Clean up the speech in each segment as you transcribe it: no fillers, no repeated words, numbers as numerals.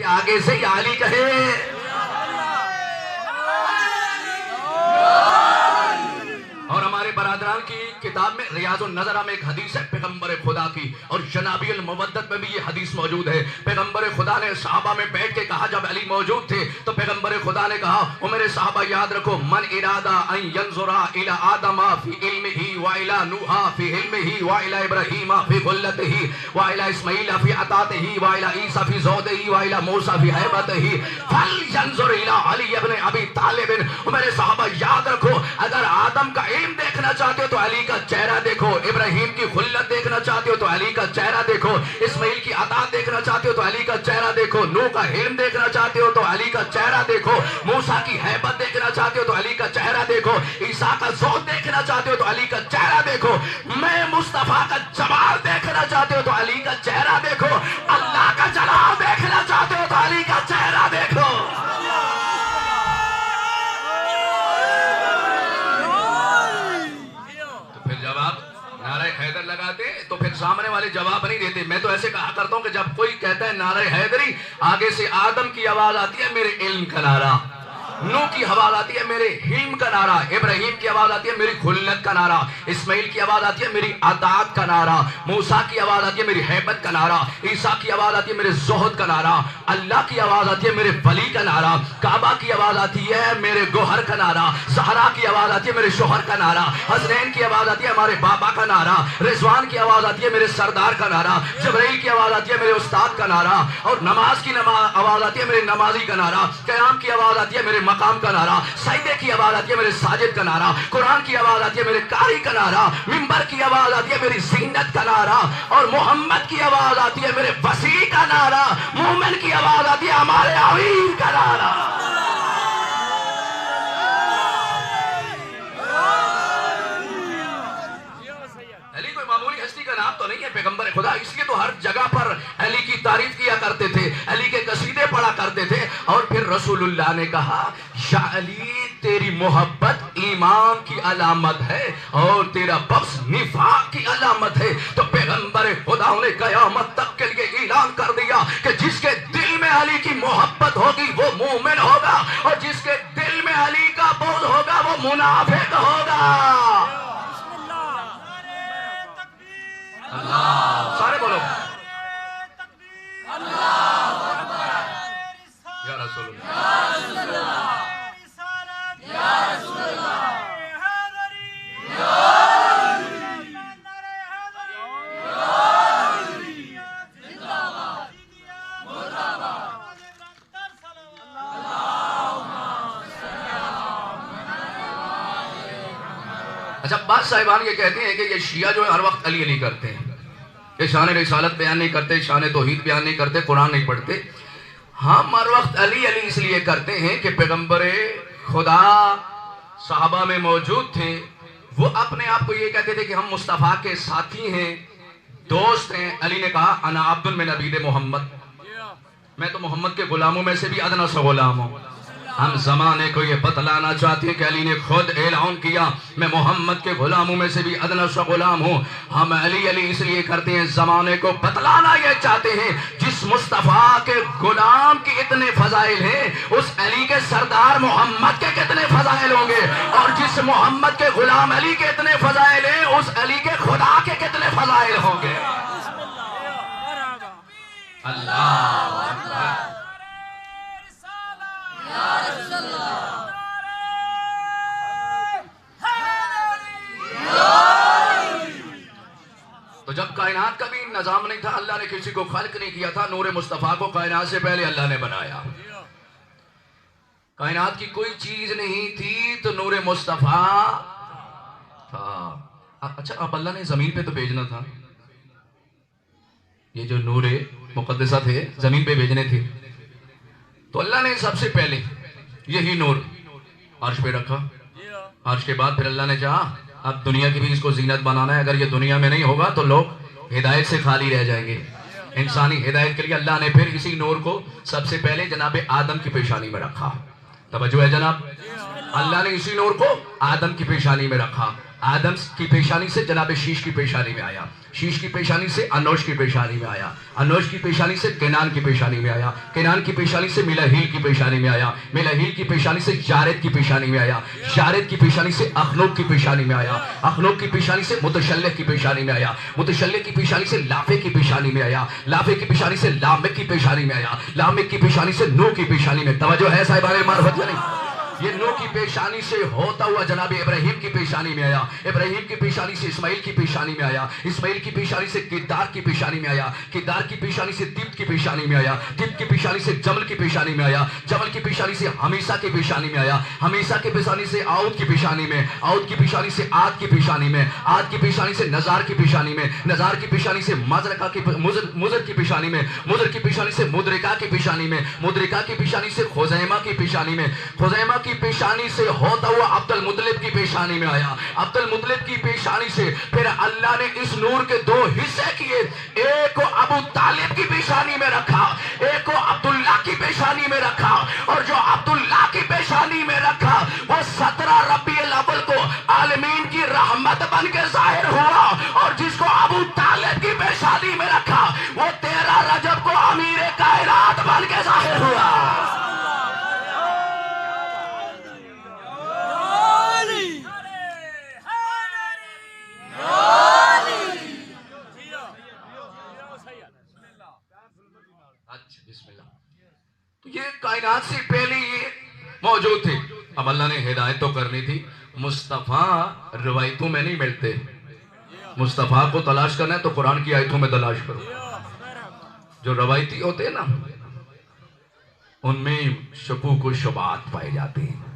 آگے سے یا علی کہے. اور ہمارے برادران کی کتاب میں ریاض النظرہ میں ایک حدیث ہے پیغمبر خدا کی، اور جنابی المودت میں بھی یہ حدیث موجود ہے. پیغمبر خدا نے صحابہ میں بیٹھ کے کہا، جب علی موجود تھے تو پیغمبر خدا نے کہا، او میرے صحابہ یاد رکھو، من ارادہ ان ینظرا الی آدم فی علمہ والی نوح فی علمہ والی ابراہیم فی خلتہ والی اسماعیل فی عطاتہ والی عیسی فی زودہ والی موسیٰ فی ہیبتہ فلینظر الی علی ابن ابی طالب. او میرے صحابہ یاد رکھو، اگر آدم کا علم دیکھنا چاہتے ہو تو علی کا چہرہ دیکھو، ابراہیم کی خلت دیکھنا چاہتے ہو تو علی کا چہرہ دیکھو، اسماعیل کی عطات دیکھنا چاہتے ہو تو علی کا چہرہ دیکھو، نوح کا علم دیکھنا چاہتے ہو تو علی کا چہرہ دیکھو، موسیٰ کی ہیبت دیکھنا چاہتے ہو تو علی کا چہرہ دیکھو، عیسیٰ کا ذوق دیکھنا چاہتے ہو تو علی کا چہرہ دیکھو، میں مصطفیٰ کا جمال دیکھنا چاہتے ہو تو علی کا چہرہ دیکھو، اللہ کا جلال دیکھنا چاہتے ہو تو علی کا چہرہ دیکھو. نعرہ حیدر لگاتے تو پھر سامنے والے جواب نہیں دیتے. میں تو ایسے کہا کرتا ہوں کہ جب کوئی کہتا ہے نعرہ حیدری، آگے سے آدم کی آواز آتی ہے میرے علم کا نعرہ، نوح کی آواز آتی ہے میرے حلم کا نعرہ، ابراہیم کی آواز آتی ہے میری خلت کا نعرہ، اسماعیل کی آواز آتی ہے میری عطات کا نعرہ، موسیٰ کی آواز آتی ہے میری ہیبت کا نعرہ، عیسیٰ کی آواز آتی ہے میرے زہد کا نعرہ، اللہ کی آواز آتی ہے میرے ولی کا نعرہ، کعبہ کی آواز آتی ہے میرے گوہر کا نعرہ، زہرا کی آواز آتی ہے میرے شوہر کا نعرہ، حسنین کی آواز آتی ہے ہمارے بابا کا نعرہ، رضوان کی آواز آتی ہے میرے سردار کا نعرہ، جبرائیل کی آواز آتی ہے میرے استاد کا نعرہ، اور نماز کی آواز آتی ہے میرے نمازی کا نعرہ، قیام کی آواز آتی ہے میرے مقام کا نعرہ، سجدے کی آواز آتی ہے میرے ساجد کا نعرہ، قرآن کی آواز آتی ہے میرے قاری کا نعرہ، منبر کی آواز آتی ہے میری زینت کا نعرہ، اور محمد کی آواز آتی ہے میرے وسیع کا نعرہ، مومن کی آواز آتی ہے ہمارے امیر کا نعرہ. علی کوئی معمولی ہستی کا نام تو نہیں ہے، پیغمبر خدا، اس لیے تو ہر جگہ پر علی کی تعریف کیا کرتے تھے، علی کے قصیدے پڑھا کرتے تھے. اور پھر رسول اللہ نے کہا، یا علی تیری محبت ایمان کی علامت ہے اور تیرا بغض نفاق کی علامت ہے. تو پیغمبر خدا نے قیامت تک کے لیے اعلان کر دیا کہ جس کے دل میں علی کی محبت ہوگی وہ مومن ہوگا، اور جس کے دل میں علی کا بغض ہوگا وہ منافق ہوگا. اللہ سارے بولو یا رسول اللہ. اچھا، بعض صاحبان یہ کہتے ہیں کہ یہ شیعہ جو ہے ہر وقت علی علی کرتے ہیں، یہ شان رسالت بیان نہیں کرتے، شان توحید بیان نہیں کرتے، قرآن نہیں پڑھتے. ہم ہر وقت علی علی اس لیے کرتے ہیں کہ پیغمبر خدا صحابہ میں موجود تھے، وہ اپنے آپ کو یہ کہتے تھے کہ ہم مصطفیٰ کے ساتھی ہیں، دوست ہیں. علی نے کہا انا عبد من عبید محمد، میں تو محمد کے غلاموں میں سے بھی ادنا سا غلام ہوں. ہم زمانے کو یہ بتلانا چاہتے ہیں کہ علی نے خود اعلان کیا میں محمد کے غلاموں میں سے بھی ادنا سا غلام ہوں. ہم علی علی اس لیے کرتے ہیں، زمانے کو بتلانا یہ چاہتے ہیں جس مصطفیٰ کے غلام کی اتنے فضائل ہیں اس علی کے سردار محمد کے کتنے فضائل ہوں گے، اور جس محمد کے غلام علی کے اتنے فضائل ہیں اس علی کے خدا کے کتنے فضائل ہوں گے. اللہ اکبر. تو جب کائنات کا بھی نظام نہیں تھا، اللہ نے کسی کو خلق نہیں کیا تھا، نور مصطفیٰ کو کائنات سے پہلے اللہ نے بنایا. کائنات کی کوئی چیز نہیں تھی تو نور مصطفیٰ تھا. اچھا، اب اللہ نے زمین پہ تو بھیجنا تھا، یہ جو نور مقدسہ تھے زمین پہ بھیجنے تھے، تو اللہ نے سب سے پہلے یہی نور عرش پہ رکھا. عرش کے بعد پھر اللہ نے چاہا اب دنیا کی بھی اس کو زینت بنانا ہے، اگر یہ دنیا میں نہیں ہوگا تو لوگ ہدایت سے خالی رہ جائیں گے. انسانی ہدایت کے لیے اللہ نے پھر اسی نور کو سب سے پہلے جناب آدم کی پیشانی میں رکھا. توجہ ہے جناب، اللہ نے اسی نور کو آدم کی پیشانی میں رکھا. آدم کی پیشانی سے جناب شیش کی پیشانی میں آیا، شیش کی پیشانی سے انوش کی پیشانی میں آیا، انوش کی پیشانی سے کینان کی پیشانی میں آیا، کینان کی پیشانی سے میلاہیل کی پیشانی میں آیا، میلاہیل کی پیشانی سے جارد کی پیشانی میں آیا، جارد کی پیشانی سے اخنوک کی پیشانی میں آیا، اخنوک کی پیشانی سے متشلح کی پیشانی میں آیا، متشلح کی پیشانی سے لافے کی پیشانی میں آیا، لافے کی پیشانی سے لامک کی پیشانی میں آیا، لامک کی پیشانی سے نو کی پیشانی میں. توجہ ہے صاحبان معرفت یا نہیں؟ یہ نو کی پیشانی سے ہوتا ہوا جناب ابراہیم کی پیشانی میں آیا، ابراہیم کی پیشانی سے اسماعیل کی پیشانی میں آیا، اسماعیل کی پیشانی سے کدار کی پیشانی میں آیا، کدار کی پیشانی سے تبت کی پیشانی میں آیا، تبت کی پیشانی سے جمل کی پیشانی میں آیا، جمل کی پیشانی سے ہمیسہ کی پیشانی میں آیا، ہمیسہ کی پیشانی سے آؤد کی پیشانی میں، آؤد کی پیشانی سے آد کی پیشانی میں، آد کی پیشانی سے نزار کی پیشانی میں، نزار کی پیشانی سے مزر کی پیشانی میں، مزر کی پیشانی سے مدرکہ کی پیشانی میں، مدرکہ کی پیشانی سے خزیمہ کی پیشانی میں، خزیمہ کی پیشانی سے ہوتا ہوا عبد المطلب کی پیشانی میں آیا، عبد المطلب کی پیشانی سے پھر اللہ نے اس نور کے دو حصے کیے، ایک کو ابو طالب کی پیشانی میں رکھا، ایک کو عبداللہ کی پیشانی میں رکھا، اور جو عبداللہ کی پیشانی میں رکھا وہ 17 ربیع الاول کو عالمین کی رحمت بن کے ظاہر ہوا، اور جس کو ابو طالب کی پیشانی میں رکھا وہ 13 رجب کو امیر کائنات بن کے ظاہر ہوا. یہ کائنات سے پہلے یہ موجود تھے. اب اللہ نے ہدایت تو کرنی تھی. مصطفیٰ روایتوں میں نہیں ملتے، مصطفیٰ کو تلاش کرنا ہے تو قرآن کی آیتوں میں تلاش کرو. جو روایتی ہوتے ہیں نا ان میں شکوک و شبہات پائے جاتے ہیں،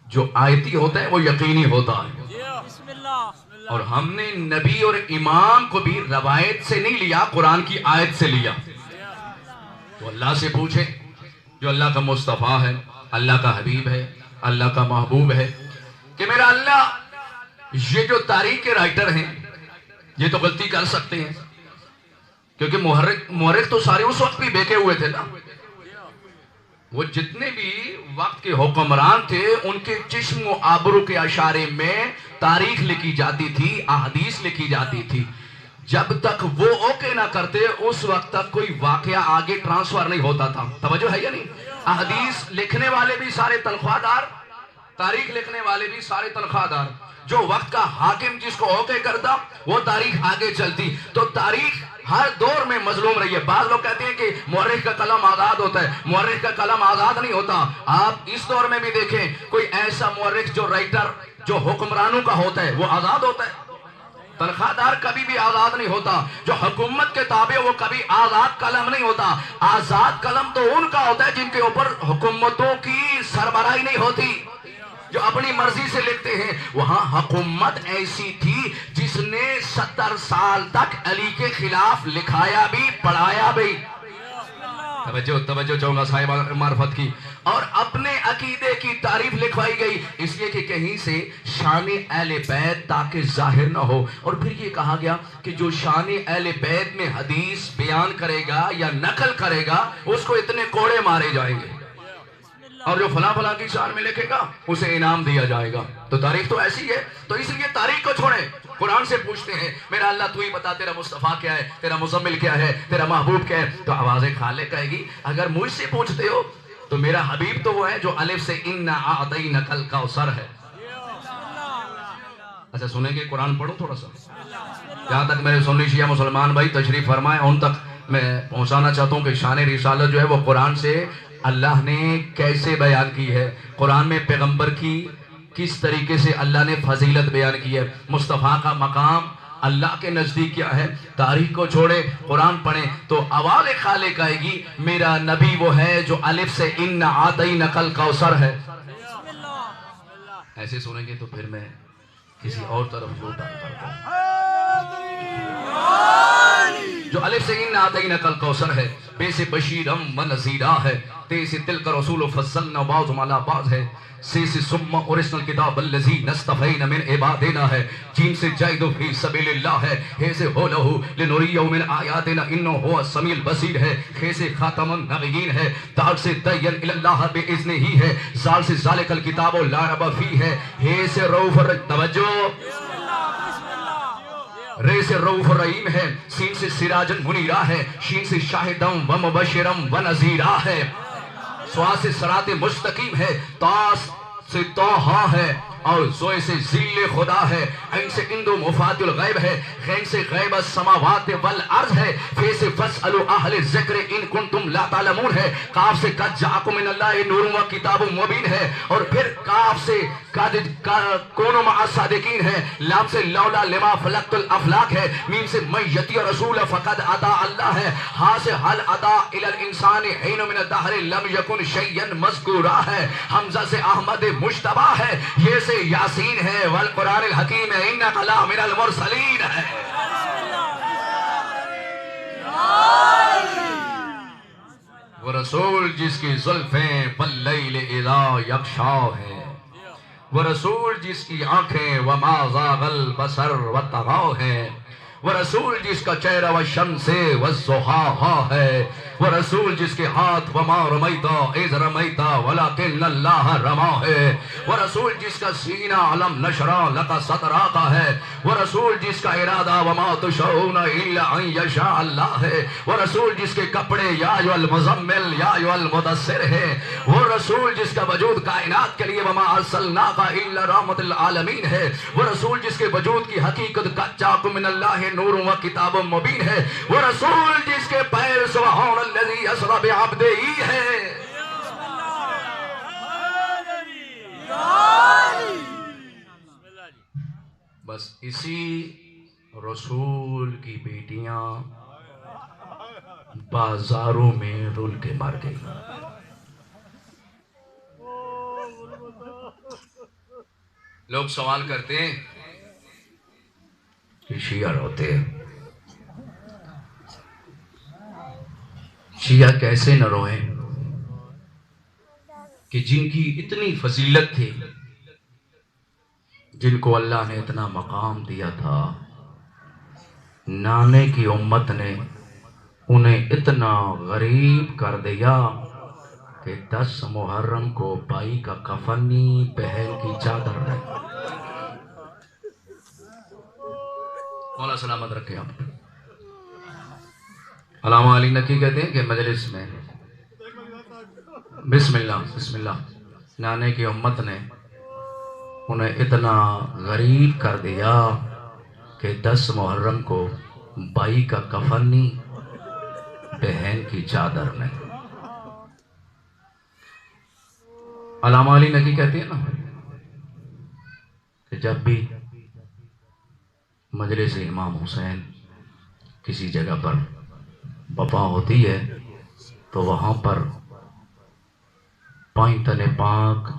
جو آیتی ہوتا ہے وہ یقینی ہوتا ہے. اور ہم نے نبی اور امام کو بھی روایت سے نہیں لیا، قرآن کی آیت سے لیا. تو اللہ سے پوچھیں جو اللہ کا مصطفیٰ ہے، اللہ کا حبیب ہے، اللہ کا محبوب ہے، کہ میرا اللہ یہ جو تاریخ کے رائٹر ہیں یہ تو غلطی کر سکتے ہیں، کیونکہ مورخ تو سارے اس وقت بھی بیٹھے ہوئے تھے نا. وہ جتنے بھی وقت کے حکمران تھے ان کے چشم و آبرو کے اشارے میں تاریخ لکھی جاتی تھی، احادیث لکھی جاتی تھی. جب تک وہ اوکے نہ کرتے اس وقت تک کوئی واقعہ آگے ٹرانسفر نہیں ہوتا تھا. توجہ ہے یا نہیں؟ احادیث لکھنے والے بھی سارے تنخواہ دار، تاریخ لکھنے والے بھی سارے تنخواہ دار. جو وقت کا حاکم جس کو اوکے کرتا وہ تاریخ آگے چلتی. تو تاریخ ہر دور میں مظلوم رہی ہے. بعض لوگ کہتے ہیں کہ مورخ کا قلم آزاد ہوتا ہے، مورخ کا قلم آزاد نہیں ہوتا. آپ اس دور میں بھی دیکھیں کوئی ایسا مورخ جو رائٹر جو حکمرانوں کا ہوتا ہے وہ آزاد ہوتا ہے. تنخواہ دار کبھی بھی آزاد نہیں ہوتا. جو حکومت کے تابع وہ کبھی آزاد قلم نہیں ہوتا. آزاد قلم تو ان کا ہوتا ہے جن کے اوپر حکومتوں کی سربراہی نہیں ہوتی، جو اپنی مرضی سے لکھتے ہیں. وہاں حکومت ایسی تھی جس نے 70 سال تک علی کے خلاف لکھایا بھی پڑھایا بھی. توجہ چاہوں صاحب معرفت کی. اور اپنے عقیدے کی تعریف لکھوائی گئی اس لیے کہ کہیں سے شان اہل بیت تاکہ ظاہر نہ ہو. اور پھر یہ کہا گیا کہ جو شان اہل بیت میں حدیث بیان کرے گا یا نقل کرے گا اس کو اتنے کوڑے مارے جائیں گے، اور جو فلاں فلاں کی شان میں لکھے گا اسے انعام دیا جائے گا. تو تاریخ تو ایسی ہے. تو اس لیے تاریخ کو چھوڑیں، قرآن سے پوچھتے ہیں میرا اللہ تو ہی بتا تیرا مصطفیٰ کیا ہے، تیرا مزمل کیا ہے، تیرا محبوب کیا ہے. تو آواز خالق کہے گی اگر مجھ سے پوچھتے ہو تو میرا حبیب تو وہ ہے جو الف سے انا اعطینک الکوثر ہے. اچھا سنیں گے، قرآن پڑھوں تھوڑا سا. جہاں تک میرے سنی شیعہ مسلمان بھائی تشریف فرمائیں ان تک میں پہنچانا چاہتا ہوں کہ شان رسالت جو ہے وہ قرآن سے اللہ نے کیسے بیان کی ہے، قرآن میں پیغمبر کی کس طریقے سے اللہ نے فضیلت بیان کی ہے، مصطفیٰ کا مقام اللہ کے نزدیک کیا ہے. تاریخ کو چھوڑے قرآن پڑھیں تو آواز خالق آئے گی میرا نبی وہ ہے جو الف سے انا اعطینک الکوثر ہے. ایسے سنیں گے تو پھر میں کسی اور طرف لوٹا کرتا ہوں. جو الف سے ان آتینا کل کوثر ہے، بے سے بشیرم و نذیرہ ہے، تے سے تلک رسول فضلنا بعضهم علی بعض ہے، سے ثم اورثنا الکتاب الذی نصطفینا من عبادنا ہے، جیم سے جاہدوا فی سبیل اللہ ہے، ہے سے ہولہ لنریہ من آیاتنا انہ هو السمیع البصیر ہے، ہے سے خاتم النبیین ہے، دال سے دین الی اللہ باذنہ ہے، زال سے ذالک الکتاب لا ریب فیہ ہے سے رؤوف توجہ، رے سے رؤوف الرحیم ہے، سین سے سراجا منیرہ ہے، شین سے شاہدم و مبشرم و نذیرہ ہے، سوا سے صراط مستقیم ہے، تاس سے توہا ہے، اور زوئے سے ذل خدا ہے، عین سے اندو مفات الغیب ہے، غین سے غیب السماوات والارض ہے، فے سے فاسألوا اہل ذکر ان کنتم لا تعلمون ہے، قاف سے قد جاءکم من اللہ نور و کتاب مبین ہے، اور پھر کاف سے کونوا مع الصادقین ہے، لام سے لولا لما فلقت الافلاک ہے، میم سے من یطیع رسول فقد اطاع اللہ ہے، ہاں سے حل اتا الی الانسان حین من الدہر لم یکن شیئا مذکورا ہے، حمزہ سے احمد مجتبی ہے، یہ سے یاسین ہے، والقرآن الحکیم ہے، انک لمن المرسلین ہے۔ وہ رسول جس کی زلفیں واللیل اذا یغشا ہے، وہ رسول جس کی آنکھیں وما زاغ البصر وطغا ہے، وہ رسول جس کا چہرہ والشمس والضحیٰ ہے، وہ رسول جس کے ہاتھ وما رمیتا اذ رمیتا ولکن اللہ رما ہے، وہ رسول جس کا سینہ علم نشرح لک صدرک ہے، وہ رسول جس کا ارادہ وما تشاؤون الا ان یشاء اللہ ہے، وہ رسول جس کے کپڑے یا ایھا المزمل یا ایھا المدثر ہے، وہ رسول جس کا وجود کائنات کے لیے وما ارسلناک الا رحمۃ للعالمین ہے، وہ رسول جس کے وجود کی حقیقت قد جاءکم من اللہ نور و کتاب مبین ہے، وہ رسول جس کے پیر سبحان الذی اسری بعبدہ ہے۔ بس اسی رسول کی بیٹیاں بازاروں میں رول کے مر گئی۔ لوگ سوال کرتے ہیں کہ شیعہ روتے ہیں، شیعہ کیسے نہ روئیں کہ جن کی اتنی فضیلت تھی، جن کو اللہ نے اتنا مقام دیا تھا، نانے کی امت نے انہیں اتنا غریب کر دیا کہ 10 محرم کو بائی کا کفنی بہن کی چادر نہیں۔ مولا سلامت رکھے آپ۔ علامہ علی نقی کہتے ہیں کہ مجلس میں بسم اللہ نانے کی امت نے انہیں اتنا غریب کر دیا کہ 10 محرم کو بائی کا کفنی بہن کی چادر نہیں۔ علامہ علی نقی کہتے ہیں نا کہ جب بھی مجلس امام حسین کسی جگہ پر بپا ہوتی ہے تو وہاں پر پائیں تنے پاک